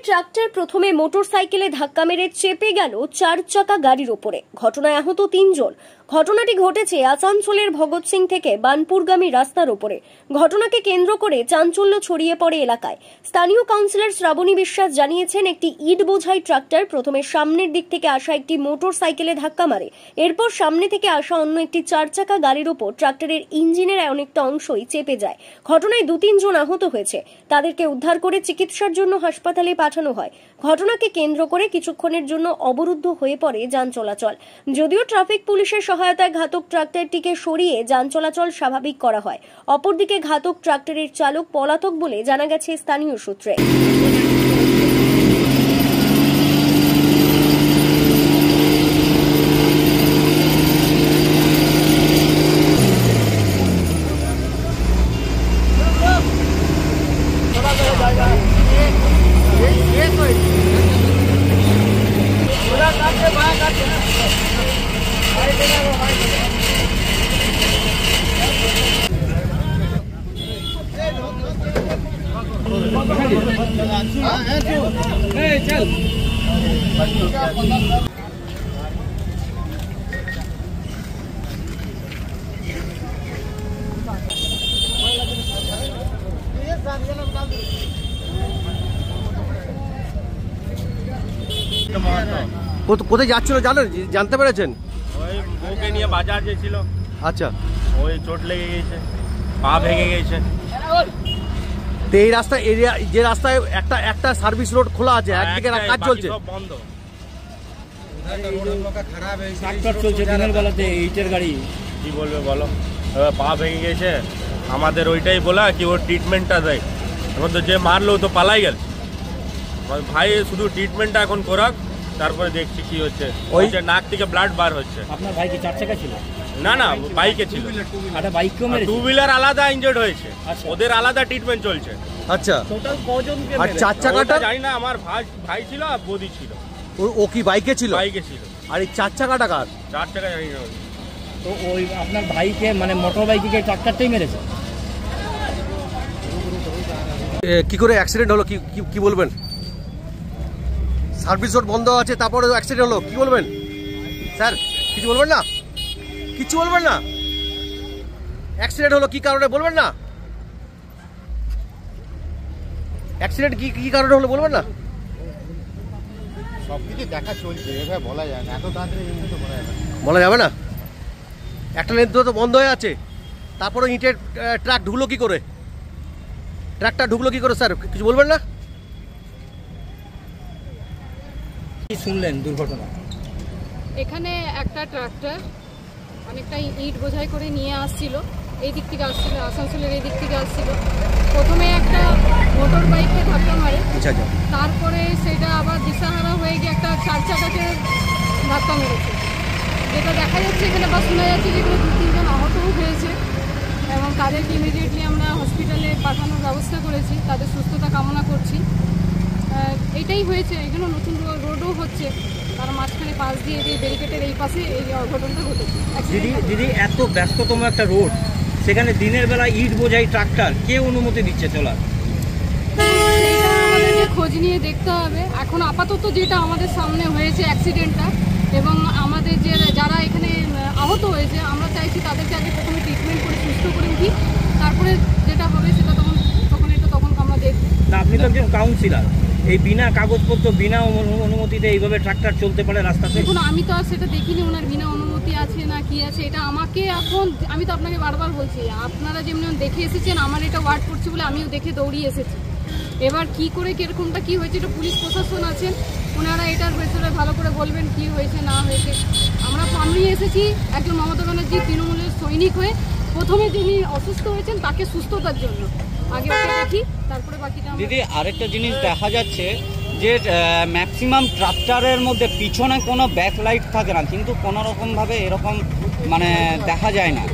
Tractor প্রথমে মোটরসাইকেলে ধাক্কা মেরে চেপে গেল 4 চাকা গাড়ির ওপরে। ঘটনায় আহত 3 জন। ঘটনাটি ঘটেছে আসানসোলের ভগৎ সিং থেকে বানপুরগামী রাস্তার ওপরে। ঘটনাকে কেন্দ্র করে চাঞ্চল্য ছড়িয়ে পড়ে এলাকায়। স্থানীয় কাউন্সিলর শ্রাবণী বিশ্বাস জানিয়েছেন, একটি ইট বোঝাই ট্রাক্টর প্রথমে সামনের দিক থেকে আসা একটি মোটরসাইকেলে ধাক্কা মারে। এরপর সামনে থেকে আসা অন্য একটি 4 চাকা গাড়ির ওপর ট্রাক্টরের ইঞ্জিনের অনেকটা অংশই চেপে যায়। ঘটনায় 2-3 জন আহত হয়েছে। তাদেরকে উদ্ধার করে চিকিৎসার জন্য হাসপাতালে পাঠানো হয়। ঘটনাকে কেন্দ্র করে কিছুক্ষণের জন্য অবরুদ্ধ হয়ে পড়ে যান চলাচল। যদিও ট্রাফিক পুলিশের সহায়তায় ঘাতক ট্রাক্টরটিকে সরিয়ে যান চলাচল স্বাভাবিক করা হয়। অপরদিকে ঘাতক ট্রাক্টরের চালক পলাতক বলে জানা গেছে স্থানীয় সূত্রে। কোথায় যাচ্ছিল জানতে পেরেছেন? ওই বউকে নিয়ে বাজার গেছিল। আচ্ছা, ওই চোট লেগে গেছে, পা ভেঙে গেছে। তো এই রাস্তা এরিয়া, যে রাস্তায় একটা সার্ভিস রোড খোলা আছে, একদিকে কাজ চলছে, বন্ধ, ট্রাক্টর চলছে দিনের বেলাতে, ইটের গাড়ি। কি বলবে বলো, পা ভেঙে গেছে। আমাদের ওইটাই বলা কি ওর ট্রিটমেন্টটা দেয়। এখন তো যে মারলো তো পালাই গেল। ভাই শুধু ট্রিটমেন্টটা এখন করাক, তারপরে দেখছি কি হচ্ছে। ওই যে নাক থেকে ব্লাড বার হচ্ছে। আপনার ভাই কি 4 চাকা ছিল? না না, বাইকে ছিল। আচ্ছা, বাইকেও মেরেছে? 2 হুইলার আলাদা ইনজুর্ড হয়েছে, আচ্ছা। ওদের আলাদা ট্রিটমেন্ট চলছে। আচ্ছা, টোটাল কজন? আর 4 চাকাটা জানি না। আমার ভাই ছিল আর বৌদি ছিল। ও কি বাইকে ছিল? বাইকে ছিল। আর এই 4 চাকাটা কার? 4 চাকা জানি না। তো ওই আপনার ভাইকে মানে মোটর বাইকে ট্রাক্টরটাই মেরেছে? কি করে অ্যাক্সিডেন্ট হলো কি বলবেন? সার্ভিস রোড বন্ধ আছে, তারপরে অ্যাক্সিডেন্ট হলো, কি বলবেন স্যার? কিছু বলবেন না? কিছু বলবেন না? অ্যাক্সিডেন্ট হলো কি কারণে বলবেন না? অ্যাক্সিডেন্ট কি কারণে হলো বলবেন না? সবকিছু দেখা চলছে, এভাবে বলা যায় না, এত তাড়াতাড়ি বলা যাবে না। একটা লেন তো বন্ধ হয়ে আছে, তারপরে ইটের ট্রাক ঢুকলো কি করে? ট্রাকটা ঢুকলো কি করে স্যার? কিছু বলবেন না? কি শুনলেন দুর্ঘটনা? এখানে একটা ট্রাক্টর অনেকটা ইট বোঝাই করে নিয়ে আসছিল, এই দিক থেকে আসছিল, আসানসোলের এই দিক থেকে আসছিল। প্রথমে একটা মোটর বাইককে ধাক্কা মারে, তারপরে সেটা আবার দিশাহারা হয়ে গিয়ে একটা 4 চাকাকে ধাক্কা মেরেছে। যেটা দেখা যাচ্ছে এখানে বা শোনা যাচ্ছে যে এখানে 2-3 জন আহতও হয়েছে এবং তাদেরকে ইমিডিয়েটলি আমরা হসপিটালে পাঠানোর ব্যবস্থা করেছি, তাদের সুস্থতা কামনা করছি। এইটাই হয়েছে। এখানে নতুন রোডও হচ্ছে, তার মাঝখানে পাশ দিয়ে যে ব্যারিকেডের এই পাশে এই অঘটনটা ঘটেছে। দিদি এত ব্যস্ততম একটা রোড, সেখানে দিনের বেলা ইট বোঝাই ট্রাক্টর কে অনুমতি দিচ্ছে চলার? সেটা আমাদেরকে খোঁজ নিয়ে দেখতে হবে। এখন আপাতত যেটা আমাদের সামনে হয়েছে অ্যাক্সিডেন্টটা, এবং আমাদের যে যারা এখানে আহত হয়েছে, আমরা চাইছি তাদেরকে আগে প্রথমে ট্রিটমেন্ট করে সুস্থ করে উঠি, তারপরে যেটা হবে সেটা তখন আমরা দেখব। না, আপনি তো একজন কাউন্সিলর, এই বিনা কাগজপত্র বিনা অনুমতিতে এইভাবে ট্রাক্টর চলতে পারে রাস্তাতে? দেখুন, আমি তো আর সেটা দেখিনি ওনার বিনা অনুমতি আছে না কি আছে। এটা আমাকে এখন, আমি তো আপনাকে বারবার বলছি, আপনারা যেমন দেখে এসেছেন, আমার এটা ওয়ার্ড করছে বলে আমিও দেখে দৌড়িয়ে এসেছি। এবার কি করে কিরকমটা কি হয়েছে, এটা পুলিশ প্রশাসন আছেন, ওনারা এটার ভেতরে ভালো করে বলবেন কি হয়েছে না হয়েছে। আমি এসেছি একজন মমতা ব্যানার্জি তৃণমূলের সৈনিক হয়ে, প্রথমে যিনি অসুস্থ হয়েছেন তাকে সুস্থতার জন্য আগে ওকে দেখি, তারপরে বাকিটা। দিদি, আরেকটা জিনিস দেখা যাচ্ছে যে ম্যাক্সিমাম ট্রাক্টরের মধ্যে পিছনে কোনো ব্যাকলাইট থাকে না, কিন্তু কোনোরকমভাবে এরকম মানে দেখা যায় না,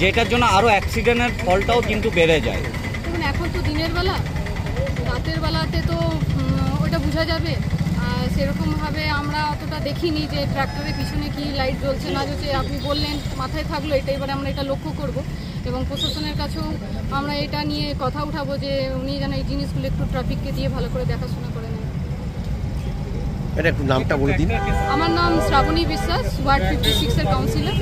যেটার জন্য আরও অ্যাক্সিডেন্টের ফলটাও কিন্তু বেড়ে যায়। দেখুন, এখন তো দিনের বেলা, রাতের বেলাতে তো ওইটা বোঝা যাবে। সেরকমভাবে আমরা অতটা দেখিনি যে ট্র্যাক্টরের পিছনে কি লাইট জ্বলছে না জ্বলছে। আপনি বললেন, মাথায় থাকলো এটা, এবারে আমরা এটা লক্ষ্য করব এবং প্রশাসনের কাছেও আমরা এটা নিয়ে কথা উঠাবো যে উনি যেন এই জিনিসগুলো একটু ট্রাফিককে দিয়ে ভালো করে দেখাশোনা করে নেন। এটা একটু নামটা বলে দিন। আমার নাম শ্রাবণী বিশ্বাস, ওয়ার্ড 56 এর কাউন্সিলর।